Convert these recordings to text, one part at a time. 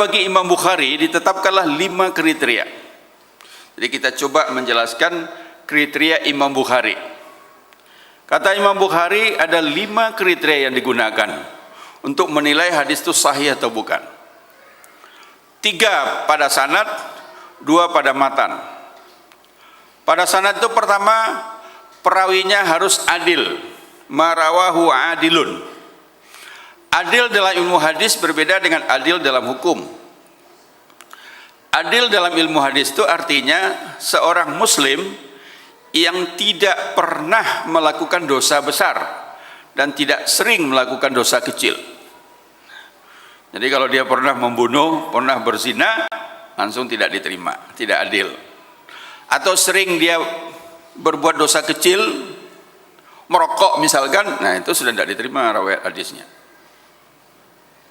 Bagi Imam Bukhari ditetapkanlah 5 kriteria. Jadi kita coba menjelaskan kriteria Imam Bukhari. Kata Imam Bukhari ada 5 kriteria yang digunakan untuk menilai hadis itu sahih atau bukan. 3 pada sanad, 2 pada matan. Pada sanad itu pertama, perawinya harus adil, marawahu adilun. Adil dalam ilmu hadis berbeda dengan adil dalam hukum. Adil dalam ilmu hadis itu artinya seorang muslim yang tidak pernah melakukan dosa besar dan tidak sering melakukan dosa kecil. Jadi kalau dia pernah membunuh, pernah berzina, langsung tidak diterima, tidak adil. Atau sering dia berbuat dosa kecil, merokok misalkan, nah itu sudah tidak diterima riwayat hadisnya.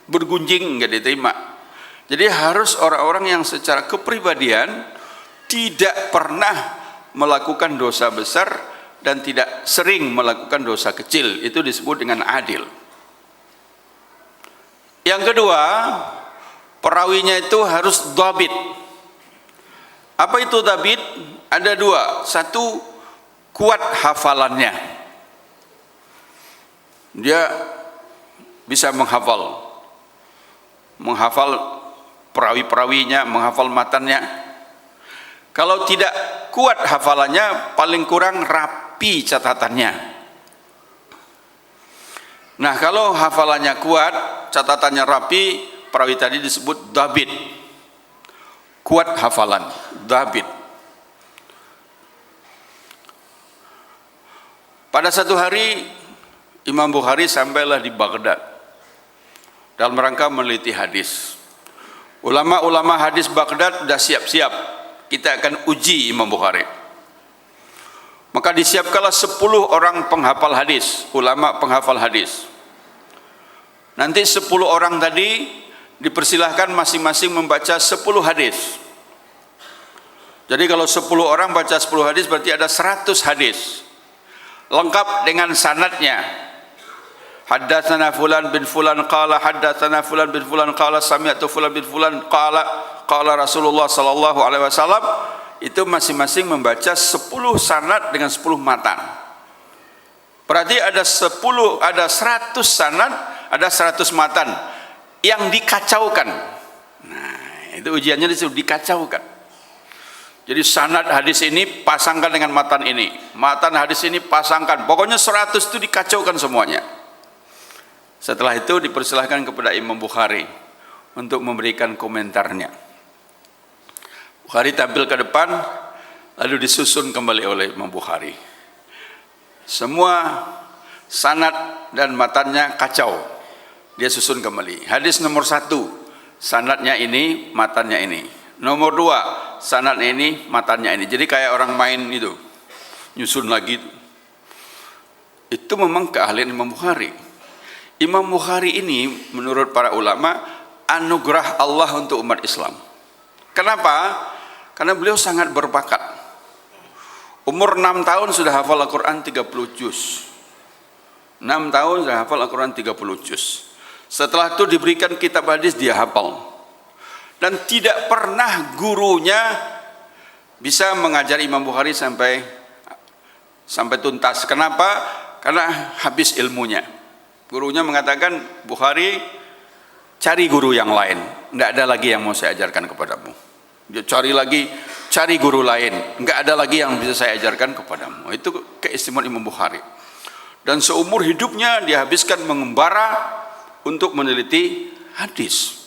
Bergunjing nggak diterima. Jadi harus orang-orang yang secara kepribadian tidak pernah melakukan dosa besar dan tidak sering melakukan dosa kecil, itu disebut dengan adil. Yang kedua, perawinya itu harus dhabit. Apa itu dhabit? Ada 2. 1, kuat hafalannya. Dia bisa menghafal perawi-perawinya, menghafal matannya. Kalau tidak kuat hafalannya, paling kurang rapi catatannya. Nah, kalau hafalannya kuat, catatannya rapi, perawi tadi disebut dhabit. Kuat hafalan, dhabit. Pada satu hari Imam Bukhari sampailah di Baghdad dalam rangka meneliti hadis. Ulama-ulama hadis Baghdad sudah siap-siap, kita akan uji Imam Bukhari. Maka disiapkanlah 10 orang penghafal hadis, ulama penghafal hadis. Nanti 10 orang tadi dipersilahkan masing-masing membaca 10 hadis. Jadi kalau 10 orang baca 10 hadis berarti ada 100 hadis, lengkap dengan sanadnya. Haddatsana fulan bin fulan qala haddatsana fulan bin fulan qala sami'tu fulan bin fulan qala qala Rasulullah sallallahu alaihi wasallam. Itu masing-masing membaca 10 sanad dengan 10 matan. Berarti ada 100 sanad, ada 100 matan yang dikacaukan. Nah, itu ujiannya disebut dikacaukan. Jadi sanad hadis ini pasangkan dengan matan ini, matan hadis ini pasangkan. Pokoknya 100 itu dikacaukan semuanya. Setelah itu dipersilahkan kepada Imam Bukhari untuk memberikan komentarnya. Bukhari tampil ke depan, lalu disusun kembali oleh Imam Bukhari. Semua sanad dan matannya kacau, dia susun kembali. Hadis nomor 1, sanadnya ini, matannya ini. Nomor 2, sanadnya ini, matannya ini. Jadi kayak orang main itu, nyusun lagi. Itu memang keahlian Imam Bukhari. Imam Bukhari ini menurut para ulama anugerah Allah untuk umat Islam. Kenapa? Karena beliau sangat berbakat. Umur 6 tahun sudah hafal Al-Quran 30 juz. 6 tahun sudah hafal Al-Quran 30 juz. Setelah itu diberikan kitab hadis, dia hafal. Dan tidak pernah gurunya bisa mengajari Imam Bukhari sampai tuntas. Kenapa? Karena habis ilmunya. Gurunya mengatakan, Bukhari cari guru yang lain, tidak ada lagi yang mau saya ajarkan kepadamu. Dia cari guru lain, enggak ada lagi yang bisa saya ajarkan kepadamu. Itu keistimewaan Imam Bukhari. Dan seumur hidupnya dia habiskan mengembara untuk meneliti hadis.